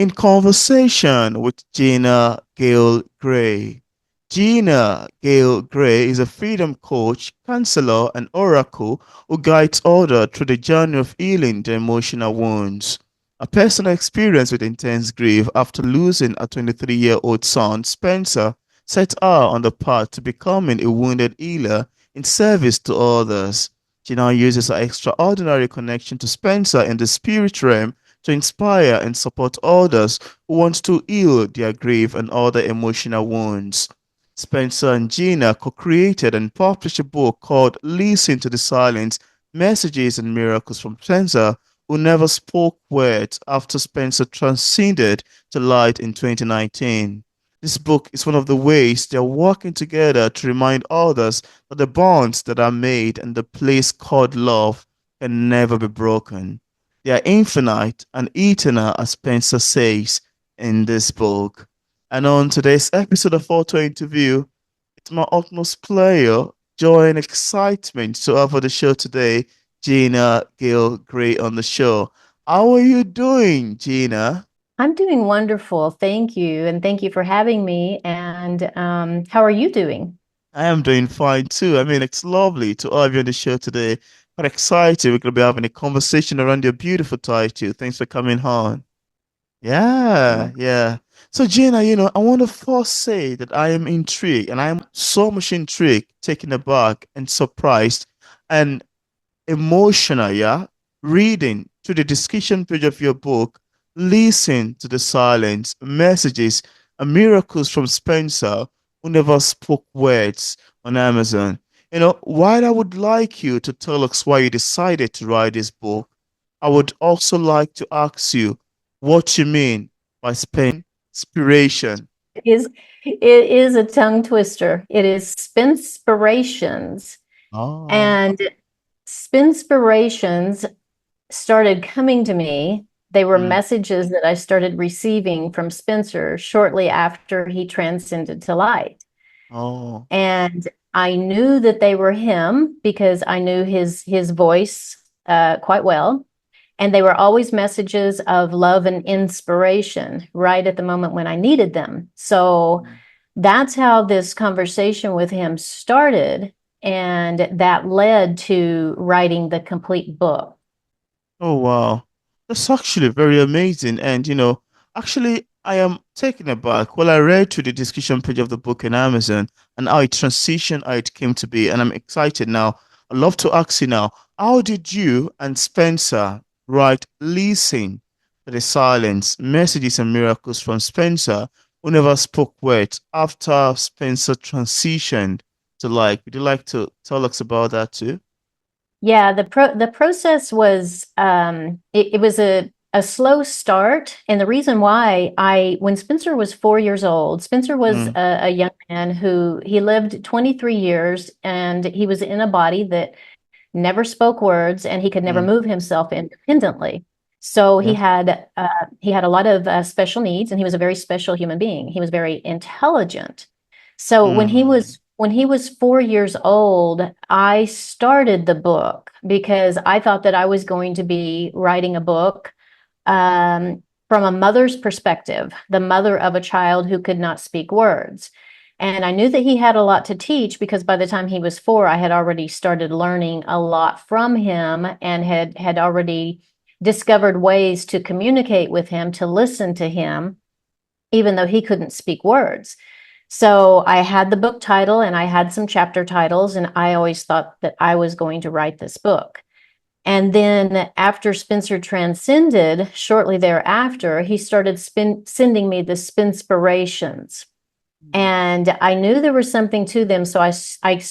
In conversation with Gina Gayle Gray. Gina Gayle Gray is a freedom coach, counselor, and oracle who guides others through the journey of healing their emotional wounds. A personal experience with intense grief after losing a 23-year-old son, Spencer, set her on the path to becoming a wounded healer in service to others. Gina uses her extraordinary connection to Spencer in the spirit realm to inspire and support others who want to heal their grief and other emotional wounds. Spencer and Gina co created and published a book called Listen to the Silence Messages and Miracles from Spencer, who never spoke words after Spencer transcended to light in 2019. This book is one of the ways they are working together to remind others that the bonds that are made and the place called love can never be broken. They are infinite and eternal, as Spencer says in this book. And on today's episode of Author Interview, it's my utmost pleasure, joy, and excitement to have on the show today Gina Gayle Gray on the show. How are you doing, Gina? I'm doing wonderful. Thank you. And thank you for having me. And how are you doing? I am doing fine too. I mean, it's lovely to have you on the show today. Quite excited. We're going to be having a conversation around your beautiful title. Thanks for coming on. Yeah, Well, yeah. So, Gina, I want to first say that I am intrigued and I am so much intrigued, taken aback, and surprised and emotional, yeah? Reading to the description page of your book, listen to the silence, messages, and miracles from Spencer, who never spoke words on Amazon. While I would like you to tell us why you decided to write this book, I would also like to ask you what you mean by inspiration. it is it is a tongue twister. It is spinspirations. Oh. And spinspirations started coming to me. They were Mm. messages that I started receiving from Spencer shortly after he transcended to light. Oh. And I knew that they were him because I knew his voice quite well. And they were always messages of love and inspiration right at the moment when I needed them. So that's how this conversation with him started. And that led to writing the complete book. Oh, wow. That's actually very amazing. And, actually, I am taken aback. Well, I read through the description page of the book in Amazon and how it transitioned, how it came to be. And I'm excited now. I'd love to ask you now, how did you and Spencer write Listen to the Silence, Messages and Miracles from Spencer, who never spoke words after Spencer transitioned to light? Would you like to tell us about that too? Yeah, the process was it was a slow start, and the reason why I when Spencer was 4 years old, Spencer was Mm, a young man who he lived 23 years, and he was in a body that never spoke words, and he could never mm, move himself independently. So yeah. he had a lot of special needs, and he was a very special human being. He was very intelligent. So Mm. when he was 4 years old, I started the book because I thought that I was going to be writing a book from a mother's perspective, the mother of a child who could not speak words. And I knew that he had a lot to teach because by the time he was 4, I had already started learning a lot from him and had already discovered ways to communicate with him, to listen to him, even though he couldn't speak words. So I had the book title and I had some chapter titles, and I always thought that I was going to write this book. And then after Spencer transcended, shortly thereafter, he started sending me the spinspirations. And I knew there was something to them. So I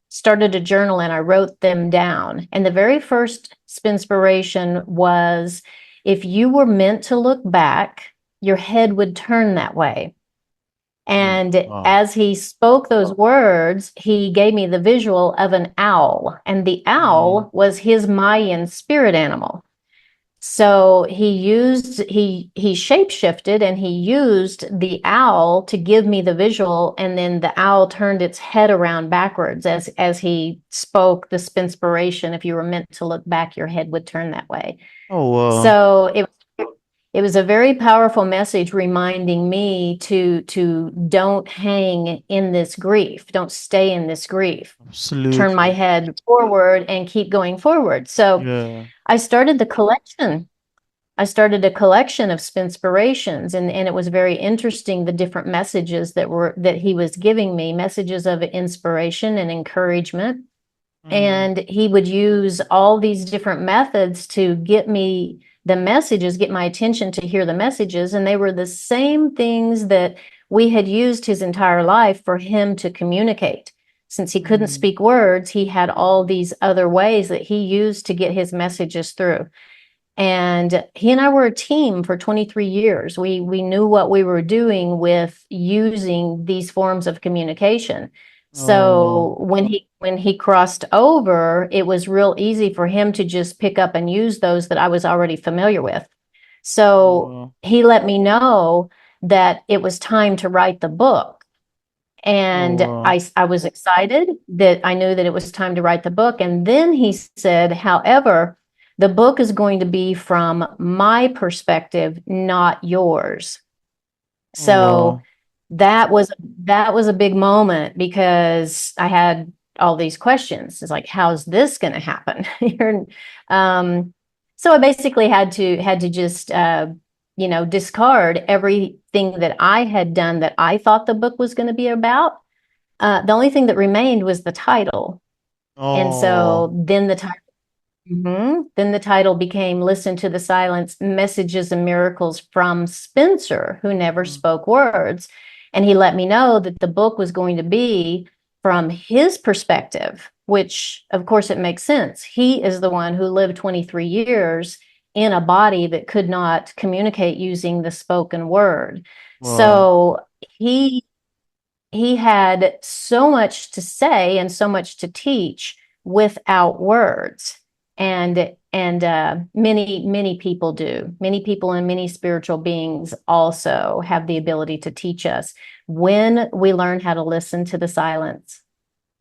started a journal and I wrote them down. And the very first spinspiration was if you were meant to look back, your head would turn that way. Mm. And Wow. as he spoke those words, he gave me the visual of an owl, and the Mm. owl was his Mayan spirit animal. So he shape shifted and he used the owl to give me the visual, and then the owl turned its head around backwards as he spoke the spinspiration. If you were meant to look back, your head would turn that way. Oh, wow. So it was a very powerful message reminding me to don't hang in this grief, don't stay in this grief, turn my Absolutely. head forward and keep going forward. So Yeah. I started the collection. I started a collection of Spinspirations, and it was very interesting, the different messages that he was giving me, messages of inspiration and encouragement. Mm. And he would use all these different methods to get me the messages, get my attention to hear the messages. And they were the same things that we had used his entire life for him to communicate. Since he couldn't Mm. speak words, he had all these other ways that he used to get his messages through. And he and I were a team for 23 years. We knew what we were doing with using these forms of communication. Oh. So when he crossed over, it was real easy for him to just pick up and use those that I was already familiar with. So Oh. he let me know that it was time to write the book. Oh. And Wow. I was excited that I knew that it was time to write the book. And then he said, however, the book is going to be from my perspective, not yours. Oh. So Wow. that was a big moment because I had all these questions. It's like, how's this going to happen? um, so I basically had to just discard everything that I had done that I thought the book was going to be about. The only thing that remained was the title, and Oh. so then the title became Listen to the Silence, Messages and Miracles from Spencer, who never Mm. spoke words. And he let me know that the book was going to be from his perspective, which of course it makes sense. He is the one who lived 23 years in a body that could not communicate using the spoken word. Wow. So he he had so much to say and so much to teach without words. And many people do. Many people and many spiritual beings also have the ability to teach us when we learn how to listen to the silence.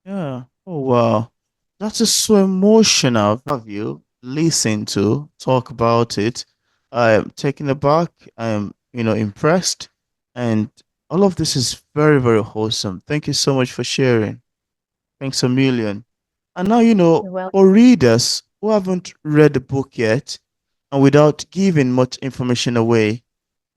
Yeah. Oh, wow. That is so emotional of you. Listen to, talk about it. I am taken aback. I am, impressed. And all of this is very, very wholesome. Thank you so much for sharing. Thanks a million. And now, You're welcome. for readers who haven't read the book yet, and without giving much information away,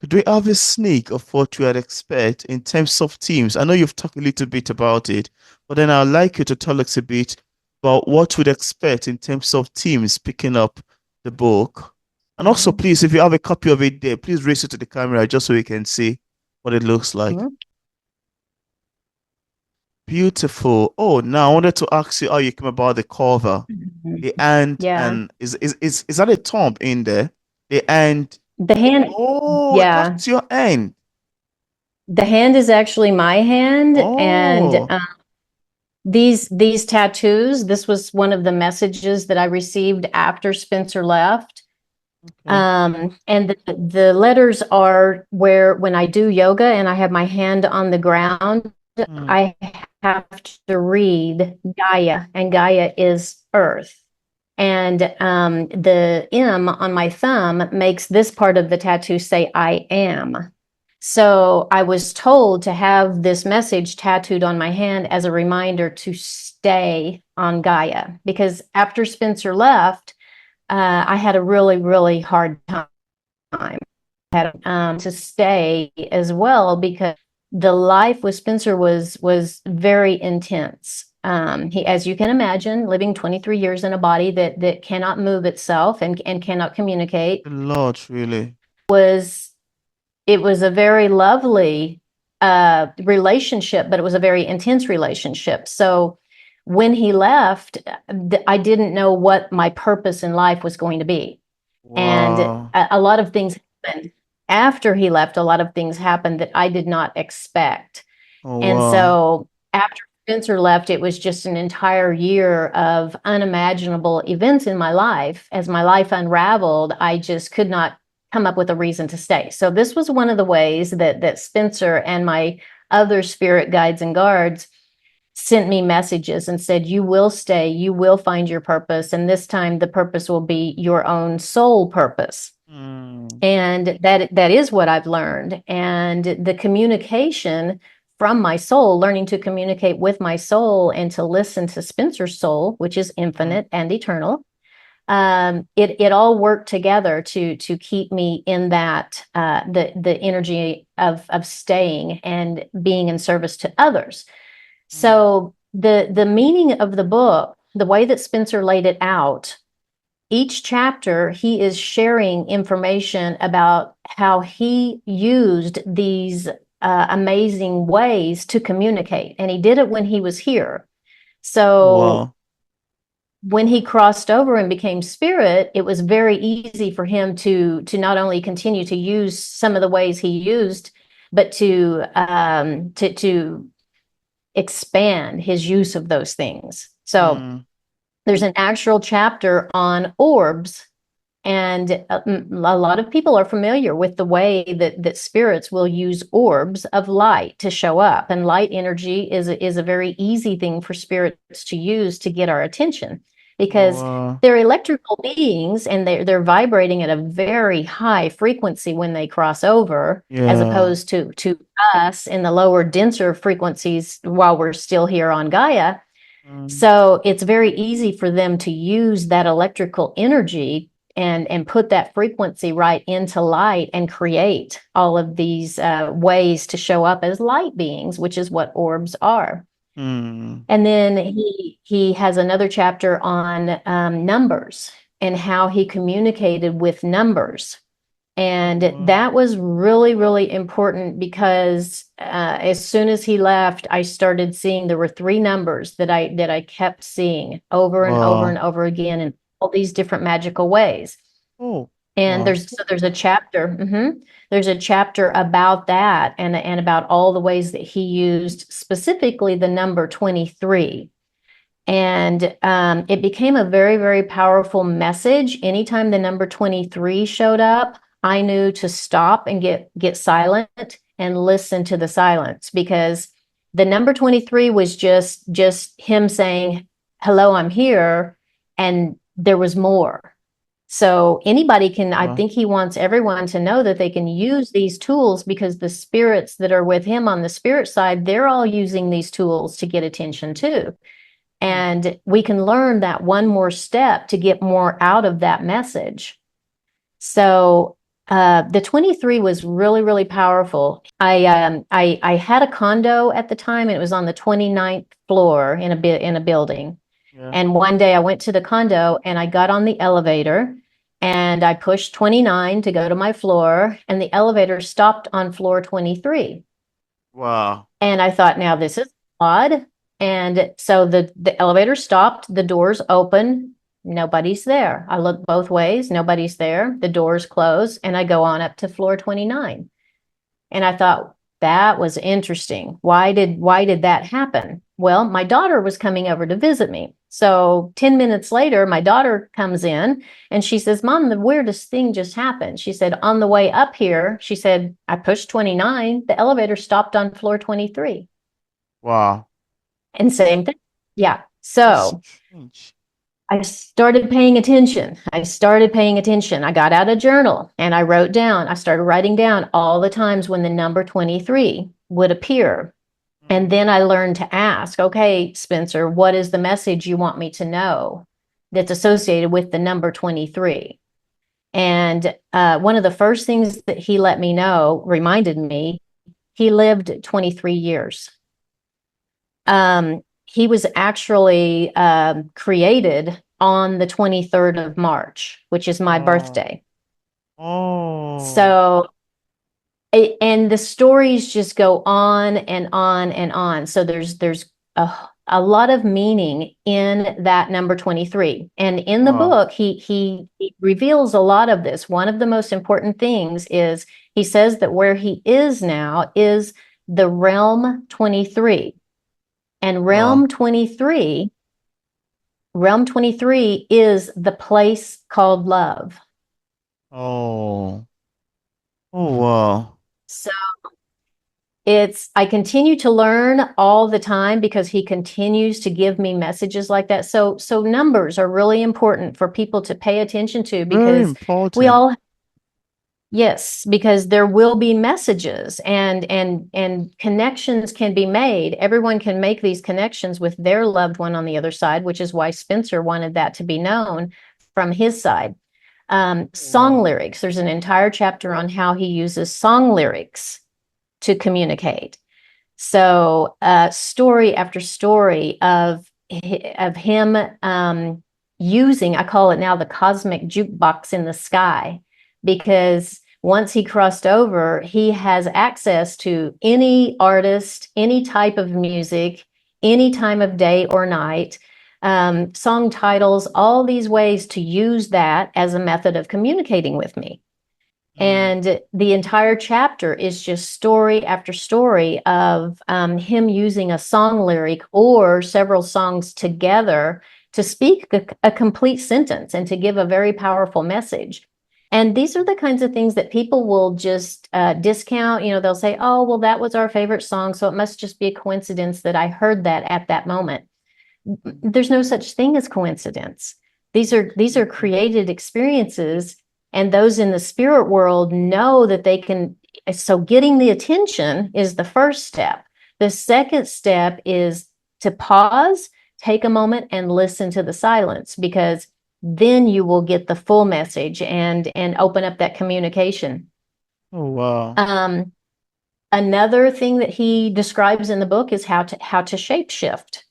could we have a sneak of what you would expect in terms of themes? I know you've talked a little bit about it, but then I'd like you to tell us a bit about what we'd expect in terms of themes picking up the book. And also, Mhm. please, if you have a copy of it there, please raise it to the camera just so we can see what it looks like. Mhm. Beautiful. Oh, now I wanted to ask you how you came about the cover. Mhm. The and Yeah. and is that a thumb in there? The and The hand, oh, yeah. that's your end. The hand is actually my hand, and Oh, these tattoos, this was one of the messages that I received after Spencer left. okay. And the letters are where when I do yoga and I have my hand on the ground, Hmm. I have to read Gaia, and Gaia is earth. And the M on my thumb makes this part of the tattoo say I am. So I was told to have this message tattooed on my hand as a reminder to stay on Gaia. Because after Spencer left, I had a really, really hard time. I had to stay as well because the life with Spencer was very intense. He, as you can imagine, living 23 years in a body that cannot move itself and cannot communicate A lot, really. was it was a very lovely relationship, but it was a very intense relationship. So when he left, I didn't know what my purpose in life was going to be. And Wow. a lot of things happened after he left. A lot of things happened that I did not expect. Oh, And wow. so after Spencer left, it was just an entire year of unimaginable events in my life. As my life unraveled, I just could not come up with a reason to stay. So this was one of the ways that Spencer and my other spirit guides and guards sent me messages and said, you will stay, you will find your purpose. And this time the purpose will be your own soul purpose. Mm. And that is what I've learned. And the communication from my soul, learning to communicate with my soul and to listen to Spencer's soul, which is Mm. infinite and eternal. It all worked together to keep me in that the energy of staying and being in service to others. Mm. So the meaning of the book, the way that Spencer laid it out, each chapter he is sharing information about how he used these amazing ways to communicate, and he did it when he was here. Oh, So wow. when he crossed over and became spirit, it was very easy for him to not only continue to use some of the ways he used, but to expand his use of those things. So Mm. there's an actual chapter on orbs, and a lot of people are familiar with the way that spirits will use orbs of light to show up. And light energy is a very easy thing for spirits to use to get our attention, Oh, because wow. they're electrical beings and they're vibrating at a very high frequency when they cross over, as Yeah. opposed to us in the lower, denser frequencies while we're still here on Gaia. Mm. So it's very easy for them to use that electrical energy and put that frequency right into light and create all of these ways to show up as light beings, which is what orbs are. Mm. And then he has another chapter on numbers and how he communicated with numbers. Oh, And wow. that was really, really important because as soon as he left, I started seeing there were three numbers that I kept seeing over and over and Wow. over again in all these different magical ways. Oh, And wow. there's a chapter, there's a chapter about that and about all the ways that he used specifically the number 23. And it became a very, very powerful message. Anytime the number 23 showed up, I knew to stop and get silent and listen to the silence, because the number 23 was just him saying, "Hello, I'm here," and there was more. So anybody can, I Wow. think he wants everyone to know that they can use these tools, because the spirits that are with him on the spirit side, they're all using these tools to get attention too. Mm. And we can learn that one more step to get more out of that message. So the 23 was really, really powerful. I had a condo at the time, and it was on the 29th floor in a building. Yeah. And one day I went to the condo and I got on the elevator and I pushed 29 to go to my floor, and the elevator stopped on floor 23. Wow. And I thought, now this is odd. And so the elevator stopped, the doors open, nobody's there. I look both ways, nobody's there. The doors close, and I go on up to floor 29. And I thought, that was interesting. Why did that happen? Well, my daughter was coming over to visit me. So 10 minutes later, my daughter comes in and she says, "Mom, the weirdest thing just happened." She said, "On the way up here," she said, "I pushed 29. The elevator stopped on floor 23." Wow. And same thing. Yeah. That's So strange. I started paying attention. I started paying attention. I got out a journal and I started writing down all the times when the number 23 would appear. And Mm. then I learned to ask, "Okay, Spencer, what is the message you want me to know that's associated with the number 23?" And one of the first things that he let me know, reminded me, he lived 23 years. He was actually created on the 23rd of March, which is my Oh. birthday. Oh. So, and the stories just go on and on and on. So there's a lot of meaning in that number 23. And in the Wow. book, he reveals a lot of this. One of the most important things is he says that where he is now is the realm 23. And Wow. realm 23 is the place called love. Oh. Oh, wow. So I continue to learn all the time because he continues to give me messages like that. So numbers are really important for people to pay attention to, Very because we important. all Yes, because there will be messages and connections can be made. Everyone can make these connections with their loved one on the other side, which is why Spencer wanted that to be known from his side. Song Wow. lyrics. There's an entire chapter on how he uses song lyrics to communicate. So, story after story of him using, I call it now the cosmic jukebox in the sky, because once he crossed over, he has access to any artist, any type of music, any time of day or night, song titles, all these ways to use that as a method of communicating with me. Mm, And the entire chapter is just story after story of him using a song lyric or several songs together to speak a complete sentence and to give a very powerful message. And these are the kinds of things that people will just discount. You know, they'll say, oh, well, that was our favorite song, so it must just be a coincidence that I heard that at that moment. There's no such thing as coincidence. These are mm, created experiences, and those in the spirit world know that they can. So getting the attention is the first step. The second step is to pause, take a moment, and listen to the silence, because then you will get the full message and open up that communication. oh, wow. Um, Another thing that he describes in the book is how to shapeshift,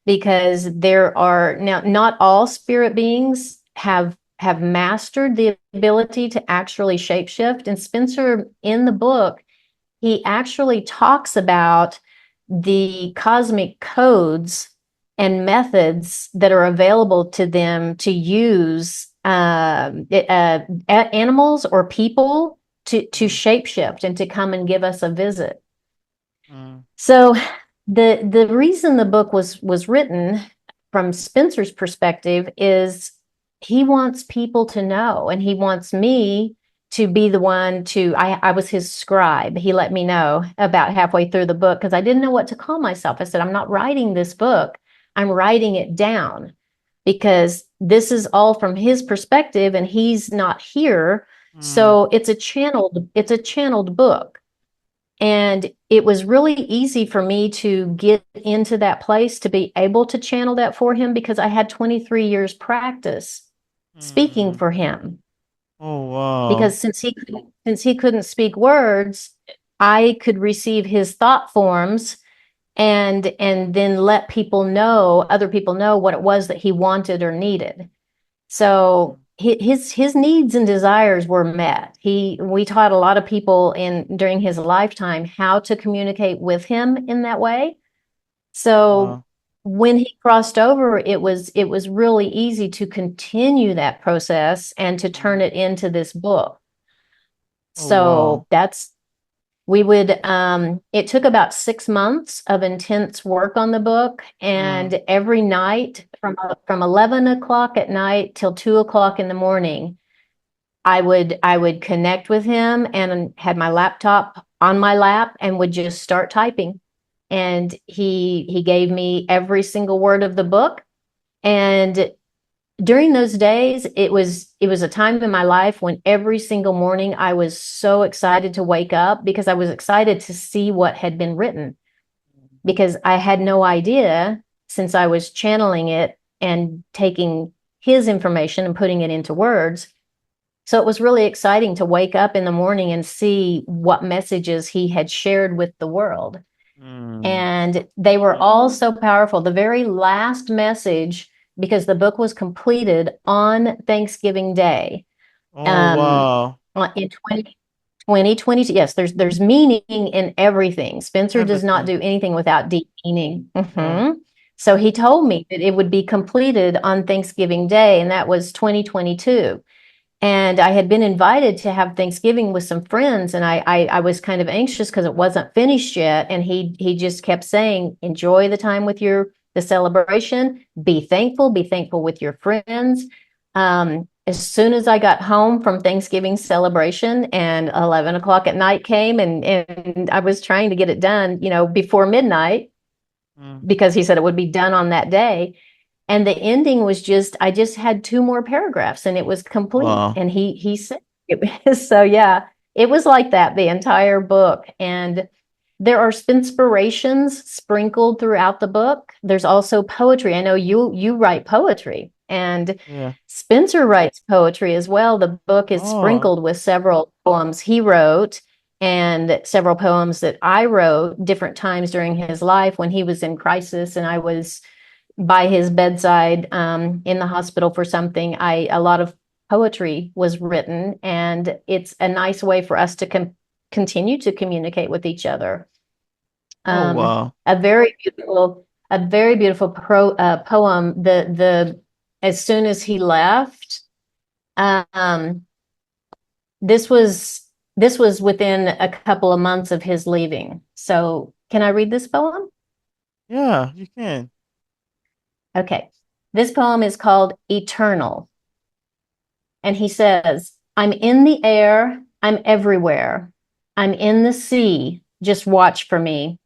because there are now not all spirit beings have mastered the ability to actually shapeshift. And Spencer in the book, he actually talks about the cosmic codes and methods that are available to them to use animals or people to Mm, shapeshift and to come and give us a visit. mm, So the reason the book was written from Spencer's perspective is he wants people to know, and he wants me to be the one to I was his scribe. He let me know about halfway through the book because I didn't know what to call myself. I said, I'm not writing this book. I'm writing it down because this is all from his perspective and he's not here. mm, So it's a channeled book. And it was really easy for me to get into that place to be able to channel that for him because I had 23 years practice speaking mm. for him. Oh, wow. Because since he couldn't speak words, I could receive his thought forms and then let other people know what it was that he wanted or needed. So his needs and desires were met. We taught a lot of people in during his lifetime how to communicate with him in that way. So Wow. when he crossed over, it was really easy to continue that process and to turn Mm. it into this book. Oh, wow. So it took about 6 months of intense work on the book, Mm, and every night from 11 o'clock at night till 2 o'clock in the morning, I would connect with him and had my laptop on my lap and would just start typing. And he gave me every single word of the book. And during those days, it was a time in my life when every single morning I was so excited to wake up because I was excited to see what had been written, because I had no idea, since I was channeling it and taking his information and putting it into words. So it was really exciting to wake up in the morning and see what messages he had shared with the world. mm. And they were all so powerful. The very last message, because the book was completed on Thanksgiving Day, Oh, um, wow. in 2022. Yes, there's meaning in everything. Spencer does not Everything. do anything without deep meaning. Oh. So he told me that it would be completed on Thanksgiving Day, and that was 2022. And I had been invited to have Thanksgiving with some friends, and I was kind of anxious because it wasn't finished yet. And he just kept saying, enjoy the time with the celebration, be thankful with your friends. As soon as I got home from Thanksgiving celebration and 11 o'clock at night came, and I was trying to get it done, before midnight, Mm. because he said it would be done on that day. And the ending was I just had two more paragraphs and it was complete. Wow. And he said, So yeah, it was like that the entire book. And there are inspirations sprinkled throughout the book. There's also poetry. I know you write poetry, and Yeah. Spencer writes poetry as well. The book is Oh, sprinkled with several poems he wrote and several poems that I wrote different times during his life when he was in crisis and I was by his bedside in the hospital for something. A lot of poetry was written, and it's a nice way for us to continue to communicate with each other. oh Um, wow. a very beautiful poem. The as soon as he left, um, this was this was within a couple of months of his leaving. So, can I read this poem? Yeah, you can. Okay. This poem is called Eternal. And he says, I'm in the air, I'm everywhere. I'm in the sea, just watch for me.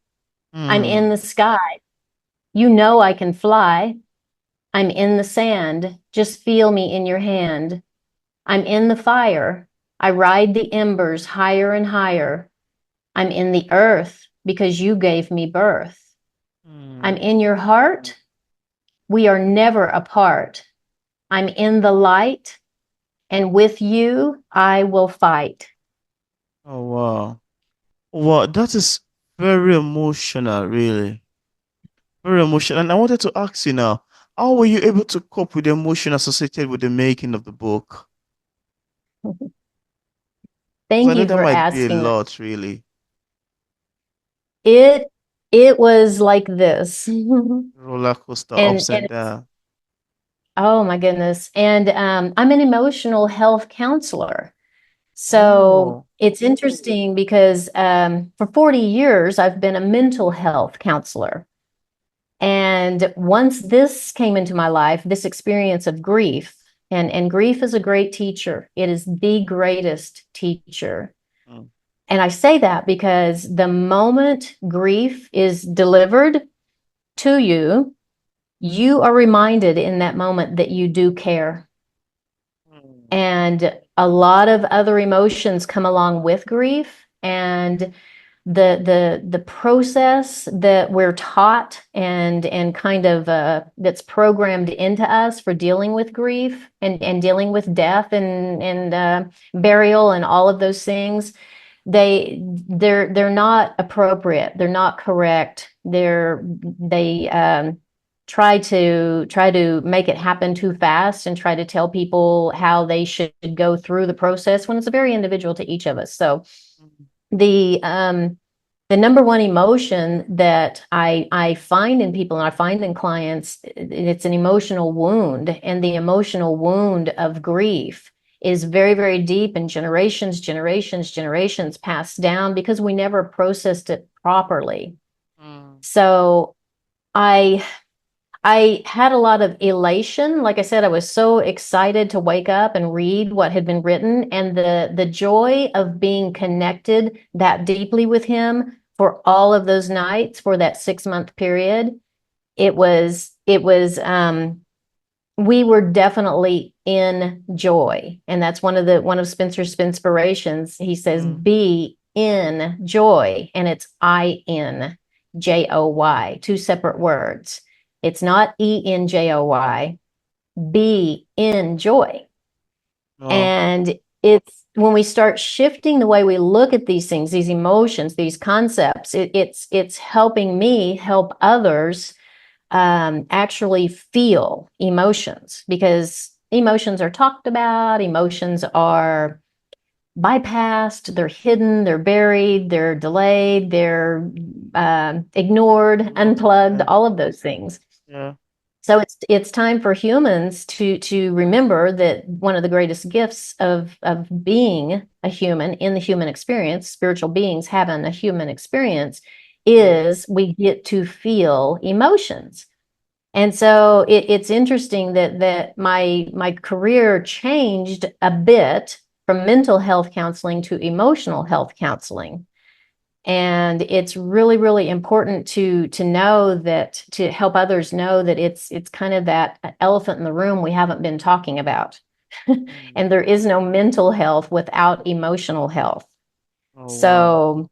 I'm in Hmm. the sky, you know I can fly. I'm in the sand, just feel me in your hand. I'm in the fire, I ride the embers higher and higher. I'm in the earth because you gave me birth. I'm Hmm. in your heart, we are never apart. I'm in the light, and with you I will fight. Oh wow. Wow, that is very emotional, really. Very emotional. And I wanted to ask you now, how were you able to cope with the emotion associated with the making of the book? Because I Thank know you that for might be a asking that. lot, really. It it was like this. and Roller coaster, and ups and it's downs. oh my goodness. And I'm an emotional health counselor. So Oh. it's interesting because for 40 years I've been a mental health counselor. And once this came into my life, this experience of grief, and grief is a great teacher. It is the greatest teacher. Mm. And I say that because the moment grief is delivered to you, you are reminded in that moment that you do care. Mm. And a lot of other emotions come along with grief. And the process that we're taught and kind of that's programmed into us for dealing with grief and dealing with death and burial and all of those things, they're not appropriate, they're not correct, they try to make it happen too fast and try to tell people how they should go through the process when it's very individual to each of us. So Mm. the um the number one emotion that I find in people and I find in clients, it's an emotional wound, and the emotional wound of grief is very, very deep and generations passed down because we never processed it properly. Mm. So I I had a lot of elation. Like I said, I was so excited to wake up and read what had been written, and the joy of being connected that deeply with him for all of those nights for that 6 month period. It was we were definitely in joy. And that's one of Spencer's inspirations. He says, Mm. be in joy. And it's INJOY, two separate words. It's not ENJOY, be in joy. Oh. And it's when we start shifting the way we look at these things, these emotions, these concepts, it's helping me help others actually feel emotions, because emotions are talked about, emotions are bypassed, they're hidden, they're buried, they're delayed, they're ignored, No. unplugged, Yeah. all of those things. Yeah. So it's time for humans to remember that one of the greatest gifts of being a human in the human experience, spiritual beings having a human experience, Mm. is we get to feel emotions. And so it's interesting that my career changed a bit from mental health counseling to emotional health counseling. And it's really, really important to know that, to help others know that it's kind of that elephant in the room we haven't been talking about. Mm. And there is no mental health without emotional health. Oh, wow. So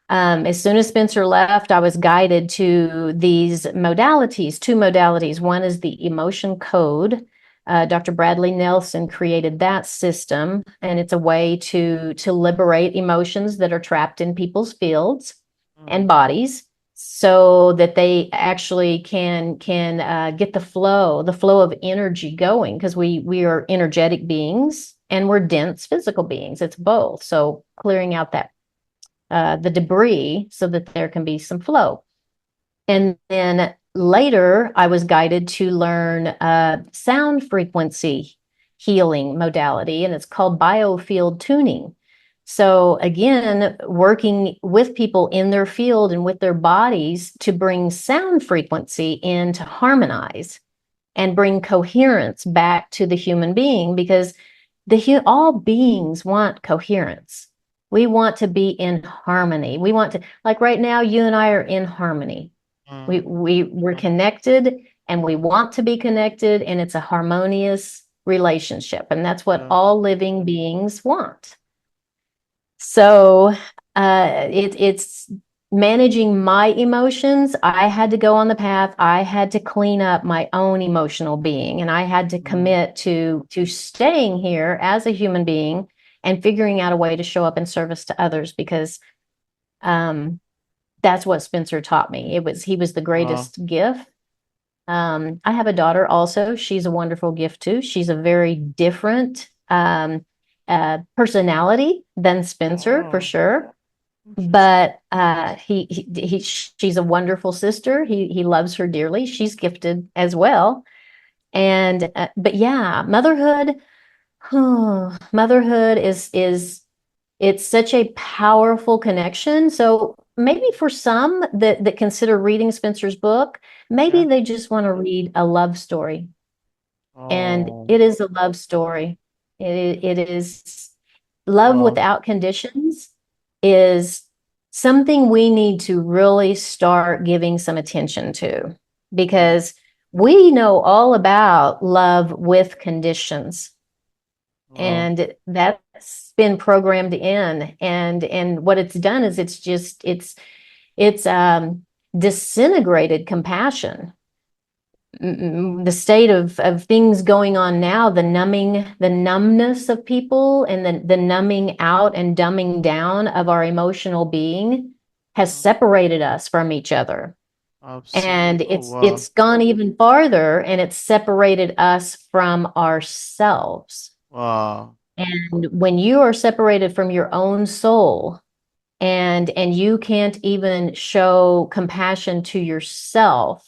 as soon as Spencer left, I was guided to these modalities, two modalities. One is the emotion code. Dr. Bradley Nelson created that system, and it's a way to liberate emotions that are trapped in people's fields Mm. and bodies, so that they actually can get the flow of energy going, because we are energetic beings and we're dense physical beings. It's both. So clearing out that the debris so that there can be some flow. And then later, I was guided to learn sound frequency healing modality, and it's called biofield tuning. So, again, working with people in their field and with their bodies to bring sound frequency in to harmonize and bring coherence back to the human being, because all beings want coherence. We want to be in harmony. We want to, like right now, you and I are in harmony. Mm. We're connected, and we want to be connected, and it's a harmonious relationship. And that's what Yeah. all living beings want. So it's managing my emotions. I had to go on the path. I had to clean up my own emotional being, and I had to Mm. commit to staying here as a human being and figuring out a way to show up in service to others, because um, that's what Spencer taught me. He was the Wow. greatest gift. I have a daughter also. She's a wonderful gift too. She's a very different personality than Spencer, for Wow. sure. Interesting. But she's a wonderful sister. He loves her dearly. She's gifted as well. And but yeah, motherhood. Motherhood is it's such a powerful connection. So maybe for some that consider reading Spencer's book, maybe Yeah. they just want to read a love story. And Oh. it is a love story. It is love Wow. without conditions is something we need to really start giving some attention to, Mm. because we know all about love with conditions, Wow. and that's been programmed in. And what it's done is it's disintegrated compassion. The state of things going on now, the numbness of people, and the numbing out and dumbing down of our emotional being has Mm. separated us from each other. And Absolutely. Oh, it's wow. gone even farther, and it's separated us from ourselves. Wow. And when you are separated from your own soul, and you can't even show compassion to yourself,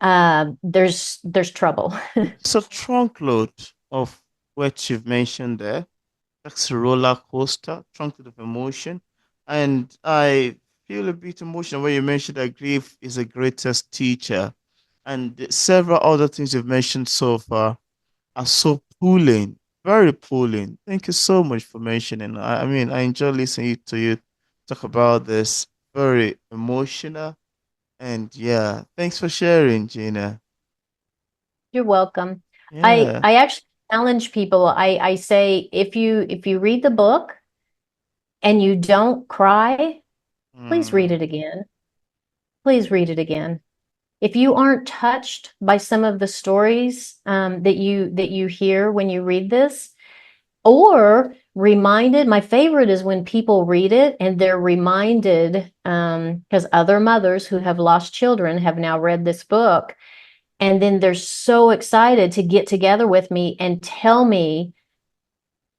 Mm. there's trouble. It's a trunk load of what you've mentioned there. That's a roller coaster, trunk load of emotion. And I feel a bit emotional when you mentioned that grief is the greatest teacher. And the several other things you've mentioned so far are so pulling, very pulling. Thank you so much for mentioning. I mean, I enjoy listening to you talk about this. Very emotional. And yeah, thanks for sharing, Gina. You're welcome. Yeah. I actually challenge people. I say, if you read the book and you don't cry, please read Mm. it again. Please read it again. If you aren't touched by some of the stories that you hear when you read this, or reminded, my favorite is when people read it and they're reminded, because other mothers who have lost children have now read this book, and then they're so excited to get together with me and tell me,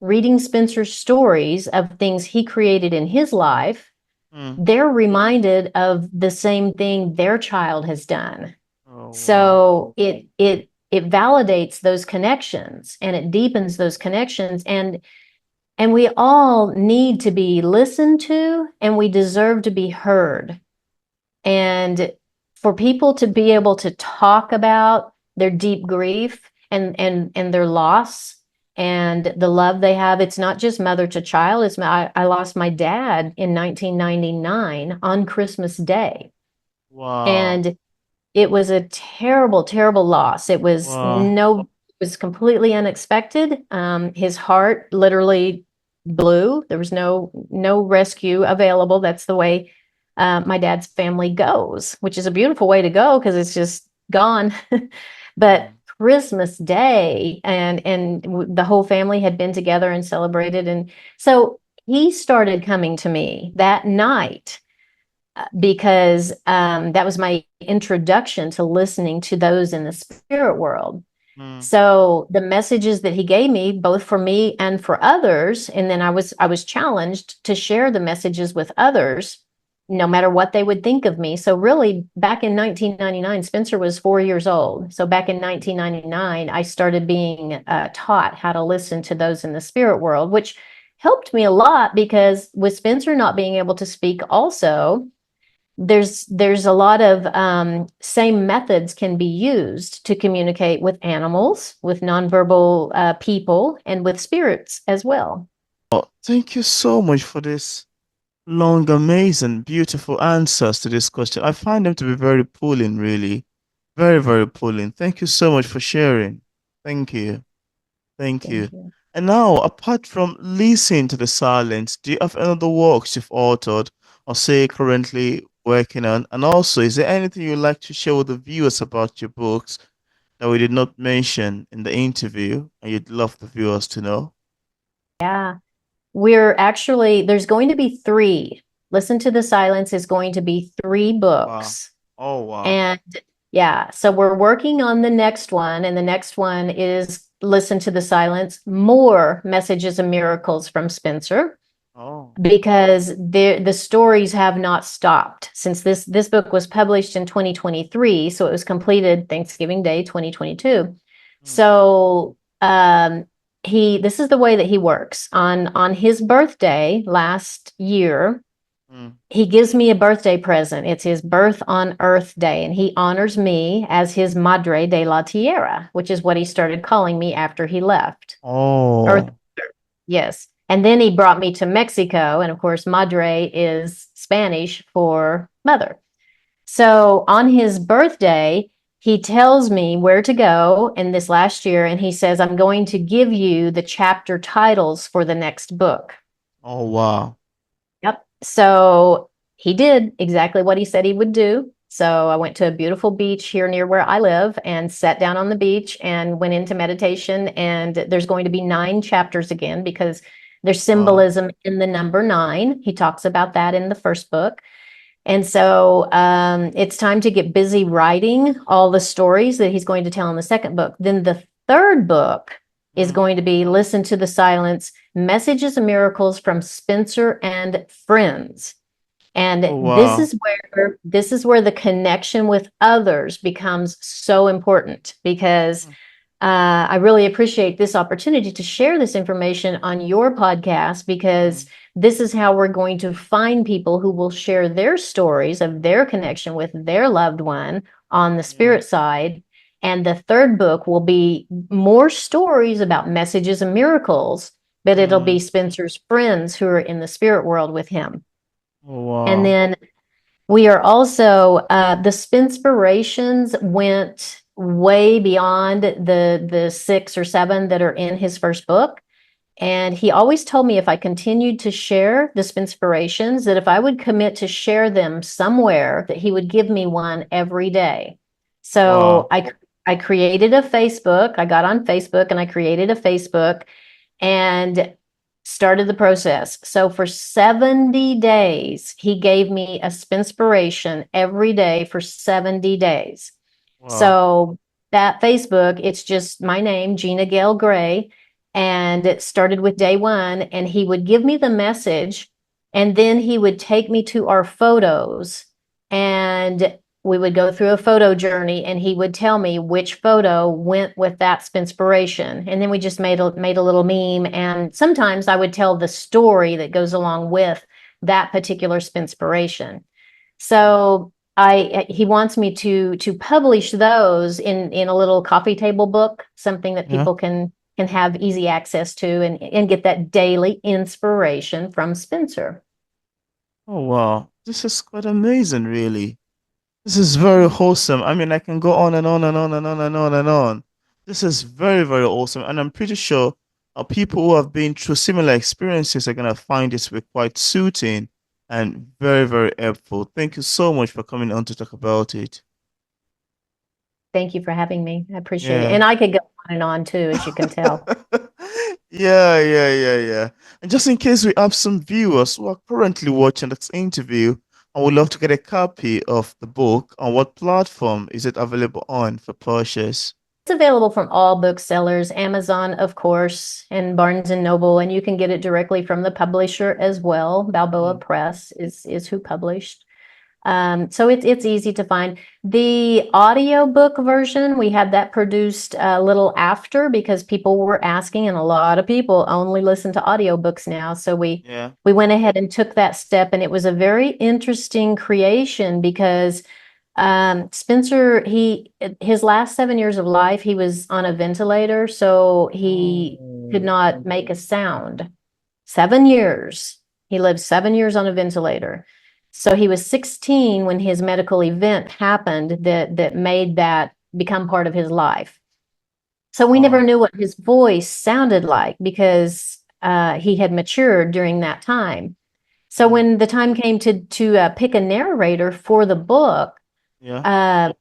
reading Spencer's stories of things he created in his life, Mm. they're reminded of the same thing their child has done. Oh, wow. So it validates those connections, and it deepens those connections. And we all need to be listened to, and we deserve to be heard. And for people to be able to talk about their deep grief and their loss and the love they have, it's not just mother to child. I lost my dad in 1999 on Christmas Day. Wow. And it was a terrible, terrible loss. It was Wow. no was completely unexpected. His heart literally blew. There was no rescue available. That's the way my dad's family goes, which is a beautiful way to go because it's just gone. But Mm, Christmas Day and the whole family had been together and celebrated, and so he started coming to me that night because that was my introduction to listening to those in the spirit world. mm, So the messages that he gave me, both for me and for others, and then I was challenged to share the messages with others, no matter what they would think of me. So really, back in 1999, Spencer was 4 years old. So back in 1999, I started being taught how to listen to those in the spirit world, which helped me a lot because with Spencer not being able to speak, also there's a lot of same methods can be used to communicate with animals, with nonverbal people, and with spirits as well. thank you so much for this long, amazing, beautiful answers to this question. I find them to be very pulling, really. Very, very pulling. Thank you so much for sharing. Thank you. Thank you. Thank you. And now, apart from listening to the silence, do you have any other works you've authored or say currently working on? And also, is there anything you'd like to share with the viewers about your books that we did not mention in the interview and you'd love the viewers to know? Yeah, we're actually, there's going to be three. Listen to the Silence is going to be three Wow. books. Oh, wow. And yeah, so we're working on the next one, and the next one is Listen to the Silence, More Messages and Miracles from Spencer, Oh. because the stories have not stopped since this book was published in 2023, so it was completed Thanksgiving Day 2022. Mm, So he this is the way that he works. On his birthday last year, mm. he gives me a birthday present. It's his birth on Earth Day, and he honors me as his Madre de la Tierra, which is what he started calling me after he left. Earth, Oh. yes. And then he brought me to Mexico, and of course, Madre is Spanish for mother. So on his birthday, he tells me where to go in this last year, and he says, I'm going to give you the chapter titles for the next book. Oh, wow. Yep. So he did exactly what he said he would do. So I went to a beautiful beach here near where I live and sat down on the beach and went into meditation. And there's going to be 9 chapters again because there's Wow. symbolism in the number 9. He talks about that in the first book. And so it's time to get busy writing all the stories that he's going to tell in the second book. Then the third book is Mm. going to be Listen to the Silence, Messages and Miracles from Spencer and Friends. And Oh, this wow. is where the connection with others becomes so important because Mm, I really appreciate this opportunity to share this information on your podcast because mm. this is how we're going to find people who will share their stories of their connection with their loved one on the Yeah. spirit side. And the third book will be more stories about messages and miracles, but it'll be Mm. Spencer's friends who are in the spirit world with him. Oh, And wow. then we are also the Spinspirations went way beyond the 6 or 7 that are in his first book. And he always told me if I continued to share the Spinspirations, that if I would commit to share them somewhere, that he would give me one every day. So Wow. I created a Facebook. I got on Facebook and I created a Facebook and started the process. So for 70 days, he gave me a spinspiration every day for 70 days. Wow. So that Facebook, it's just my name, Gina Gayle Gray, and it started with day one. And he would give me the message, and then he would take me to our photos, and we would go through a photo journey, and he would tell me which photo went with that spinspiration. And then we just made a little meme, and sometimes I would tell the story that goes along with that particular spinspiration. Mm. So I he wants me to publish those in a little coffee table book, something that Yeah. people can have easy access to and get that daily inspiration from Spencer. Oh, wow. This is quite amazing, really. This is very wholesome. I mean, I can go on and on and on and on and on and on. This is very, very awesome. And I'm pretty sure people who have been through similar experiences are going to find this book quite soothing and very, very helpful. Thank you so much for coming on to talk about it. Thank you for having me. I appreciate it. Yeah. And I could go on and on too, as you can tell. Yeah. And just in case we have some viewers who are currently watching this interview, I would love to get a copy of the book. On what platform is it available on for purchase? It's available from all booksellers, Amazon, of course, and Barnes and Noble, and you can get it directly from the publisher as well. Balboa Mm, Press is who published. So it's easy to find. The audiobook version, we had that produced a little after because people were asking, and a lot of people only listen to audiobooks now. So yeah. we went ahead and took that step, and it was a very interesting creation because Spencer, his last 7 years of life, he was on a ventilator, so he could Oh, not make a sound. 7 years. He lived 7 years on a ventilator. So he was 16 when his medical event happened that made that become part of his life. So we never wow. knew what his voice sounded like because he had matured during that time. So Mm, when the time came to pick a narrator for the book, yeah. uh,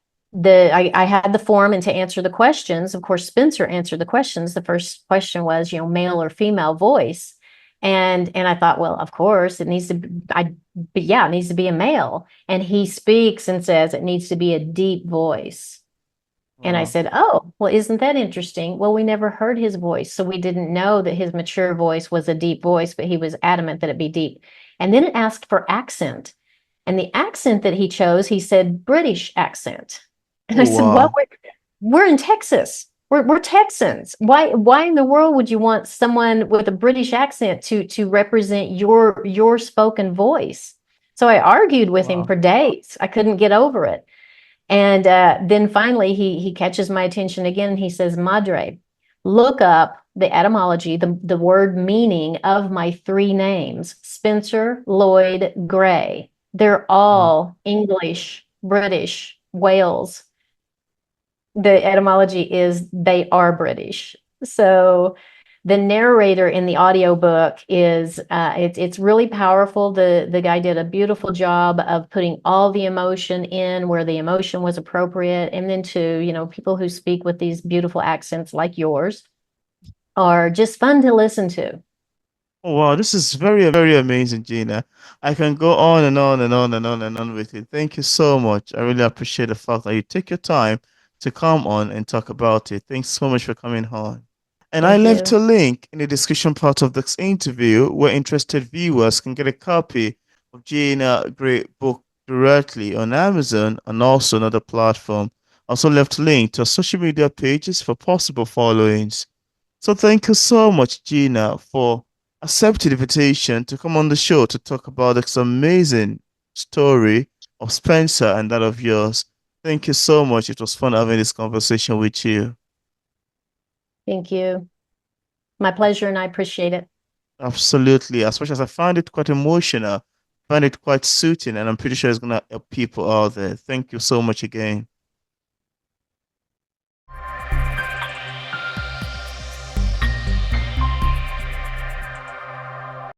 I had the form and to answer the questions. Of course, Spencer answered the questions. The first question was, male or female voice, and I thought, well, of course, it needs to. But yeah, it needs to be a male. And he speaks and says it needs to be a deep voice. And I Wow. said, oh, well, isn't that interesting? Well, we never heard his voice, so we didn't know that his mature voice was a deep voice, but he was adamant that it be deep. And then it asked for accent. And the accent that he chose, he said British accent. And I Oh, said, well, wow. we're in Texas. We're Texans. Why in the world would you want someone with a British accent to represent your spoken voice? So I argued with him Wow. for days. I couldn't get over it. And then finally he catches my attention again and he says, Madre, look up the etymology, the word meaning of my three names, Spencer Lloyd Gray. They're Wow. all English, British, Wales. The etymology is they are British. So the narrator in the audiobook is it's really powerful. The guy did a beautiful job of putting all the emotion in where the emotion was appropriate. And then to, people who speak with these beautiful accents like yours are just fun to listen to. Oh, wow. This is very, very amazing, Gina. I can go on and on and on and on and on with it. Thank you so much. I really appreciate the fact that you take your time to come on and talk about it. Thanks so much for coming on. And I Thank left you. a link in the description part of this interview where interested viewers can get a copy of Gina Gray book directly on Amazon and also another platform. Also left a link to our social media pages for possible followings. So thank you so much, Gina, for accepting the invitation to come on the show to talk about this amazing story of Spencer and that of yours. Thank you so much. It was fun having this conversation with you. Thank you. My pleasure, and I appreciate it. Absolutely. As much as I find it quite emotional, I find it quite soothing, and I'm pretty sure it's gonna help people out there. Thank you so much again.